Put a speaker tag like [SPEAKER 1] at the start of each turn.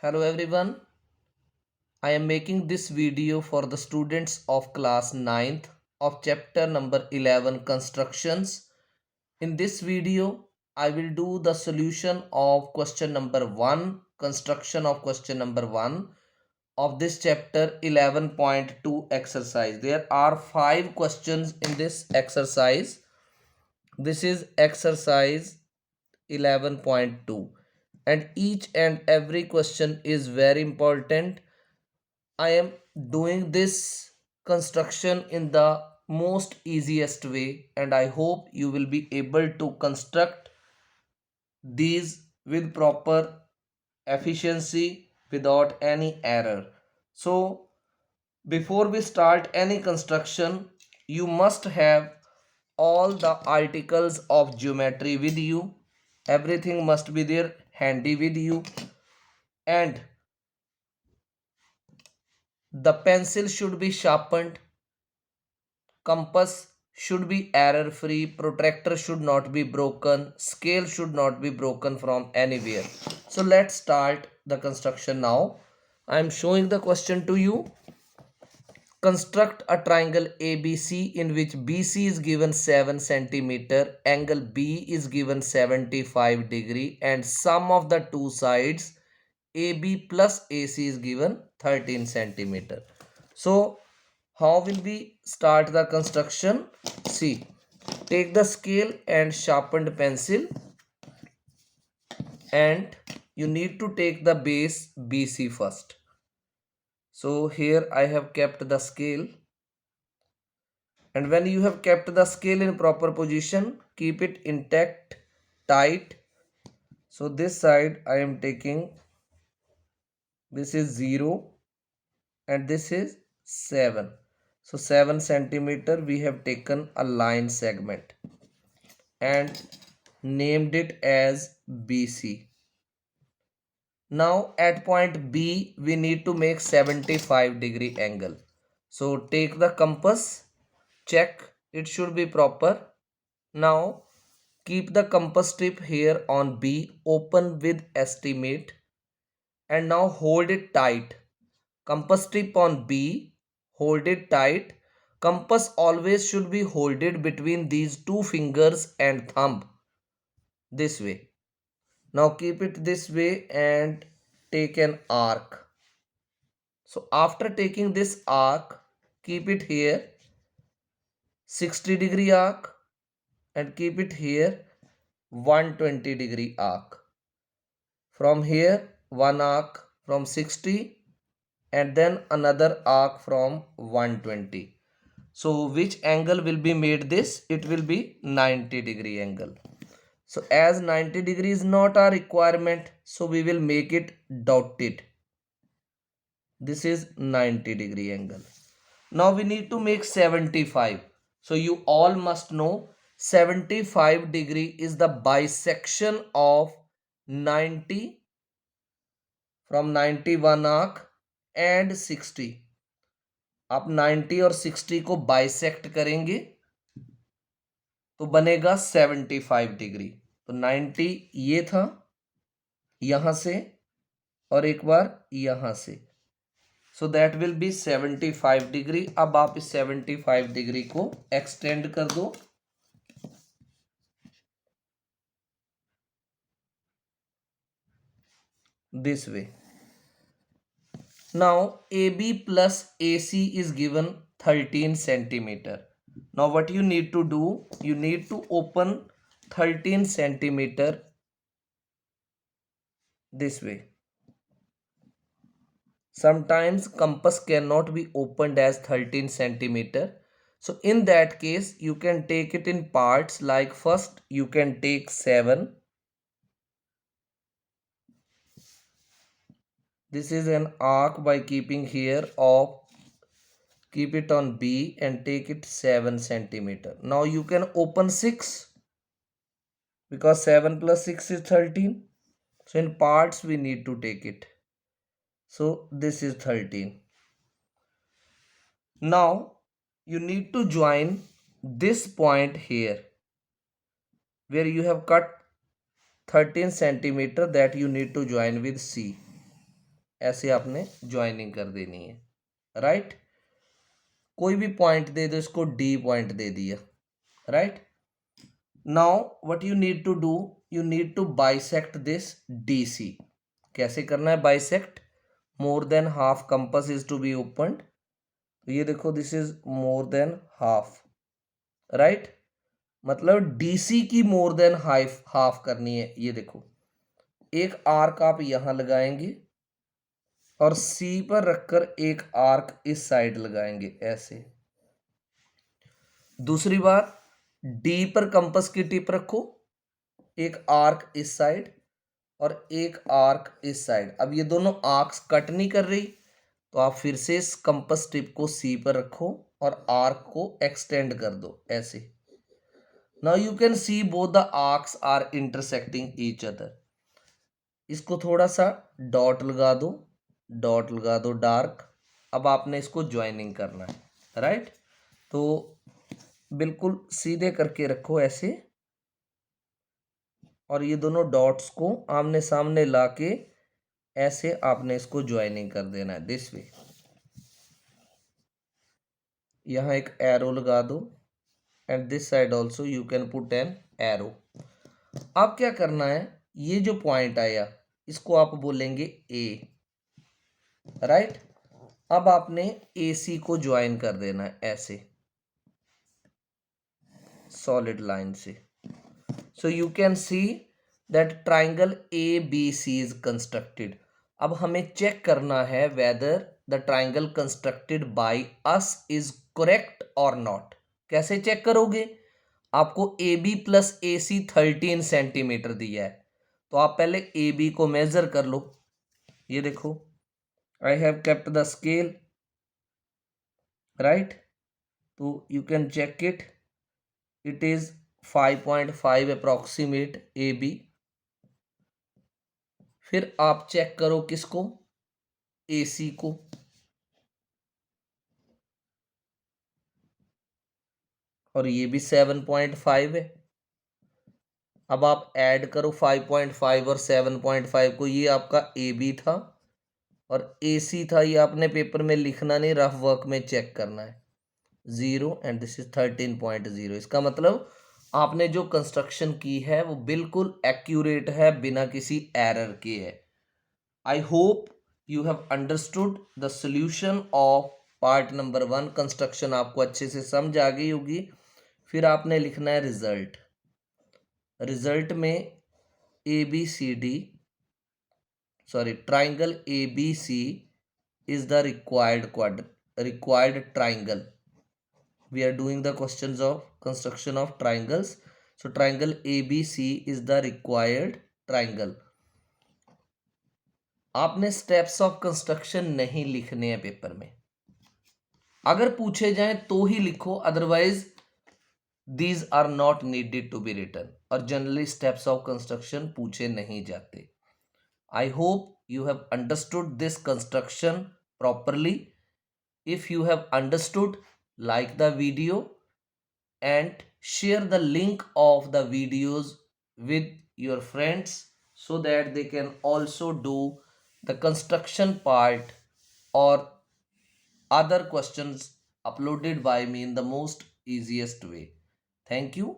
[SPEAKER 1] Hello everyone, I am making this video for the students of class ninth of chapter number 11 constructions. In this video, I will do the solution of question number 1, construction of question number 1 of this chapter 11.2 exercise. There are 5 questions in this exercise. This is exercise 11.2 and each and every question is very important. I am doing this construction in the most easiest way and I hope you will be able to construct these with proper efficiency without any error. So before we start any construction, you must have all the articles of geometry with you. Everything must be there handy with you, and the pencil should be sharpened, compass should be error free, protractor should not be broken, scale should not be broken from anywhere. So let's start the construction now. I am showing the question to you. Construct a triangle ABC in which BC is given 7 centimeter, angle B is given 75 degree and sum of the two sides AB plus AC is given 13 centimeter. So how will we start the construction? See, take the scale and sharpened pencil and you need to take the base BC first. So here I have kept the scale, and when you have kept the scale in proper position, keep it intact, tight. So this side I am taking, this is 0 and this is 7. So 7 centimeter we have taken a line segment and named it as BC. Now at point B we need to make 75-degree angle. So take the compass, check it should be proper. Now keep the compass tip here on B, open with estimate, and now hold it tight. Compass tip on B, hold it tight. Compass always should be holded between these two fingers and thumb, this way. Now keep it this way and take an arc. So after taking this arc, keep it here 60-degree arc and keep it here 120-degree arc. From here one arc from 60 and then another arc from 120. So which angle will be made this? It will be 90-degree angle. So as 90 degree is not a requirement, so we will make it dotted. This is 90-degree angle. Now we need to make 75. So you all must know 75-degree is the bisection of 90 from 91 arc and 60. आप 90 और 60 को bisect करेंगे तो बनेगा 75 degree. तो 90 ये था यहां से और एक बार यहां से, so that will be 75 degree. अब आप इस 75 डिग्री को एक्सटेंड कर दो. This way. Now AB plus AC is given 13 centimeter. Now what you need to do, you need to open 13 centimeter this way. Sometimes compass cannot be opened as 13 centimeter. So in that case you can take it in parts, like first you can take 7. This is an arc by keeping here of, keep it on B and take it 7 centimeter. Now you can open 6 because 7 plus 6 is 13. So in parts we need to take it. So this is 13. Now you need to join this point here where you have cut 13 centimeter, that you need to join with C. ऐसे आपने joining कर देनी है, right. कोई भी point दे दो, इसको D point दे दिया, right. Now what you need to do, you need to bisect this DC। कैसे करना है bisect? More than half compass is to be opened. ये देखो, this is more than half, right. मतलब DC की मोर than half करनी है। ये देखो, एक आर्क आप यहां लगाएंगे और C पर रखकर एक आर्क इस साइड लगाएंगे, ऐसे। दूसरी बार, D पर कंपास की टिप रखो, एक आर्क इस साइड और एक आर्क इस साइड। अब ये दोनों आर्क्स कट नहीं कर रही, तो आप फिर से इस कंपास टिप को C पर रखो और आर्क को एक्सटेंड कर दो, ऐसे। Now you can see both the arcs are intersecting each other. इसको थोड़ा सा डॉट लगा दो, डॉट लगा दो डार्क। अब आपने इसको ज्वाइनिंग करना है, राइट। तो बिल्कुल सीधे करके रखो ऐसे, और ये दोनों डॉट्स को आमने सामने लाके ऐसे आपने इसको ज्वाइनिंग कर देना है, दिस वे। यहाँ एक एरो लगा दो, and this side also you can put an arrow. अब क्या करना है, ये जो पॉइंट आया इसको आप बोलेंगे A, राइट। अब आपने AC को ज्वाइन कर देना है ऐसे, सॉलिड लाइन से। So you can see that triangle ABC is constructed. अब हमें चेक करना है whether the triangle constructed by us is correct और नॉट। कैसे चेक करोगे? आपको AB प्लस AC 13 सेंटीमीटर दिया है, तो आप पहले AB को मेजर कर लो। ये देखो, I have kept the scale, right. तो you can check it, it is 5.5 approximate AB। फिर आप चेक करो किसको? AC को। और ये भी 7.5 है। अब आप ऐड करो 5.5 और 7.5 को, ये आपका AB था और AC था। ये आपने पेपर में लिखना नहीं, रफ वर्क में चेक करना है। 0 एंड दिस इज 13.0। इसका मतलब आपने जो कंस्ट्रक्शन की है वो बिल्कुल एक्यूरेट है, बिना किसी एरर के है। I hope you have understood the solution of part number 1 construction. आपको अच्छे से समझ आ गई होगी। फिर आपने लिखना है रिजल्ट। रिजल्ट में ABCD, sorry, triangle ABC is the required triangle. We are doing the questions of construction of triangles. So triangle ABC is the required triangle. आपने स्टेप्स ऑफ कंस्ट्रक्शन नहीं लिखने हैं पेपर में। अगर पूछे जाएं तो ही लिखो, otherwise these are not needed to be written. और जनरली स्टेप्स ऑफ कंस्ट्रक्शन पूछे नहीं जाते। I hope you have understood this construction properly. If you have understood, like the video and share the link of the videos with your friends so that they can also do the construction part or other questions uploaded by me in the most easiest way. Thank you.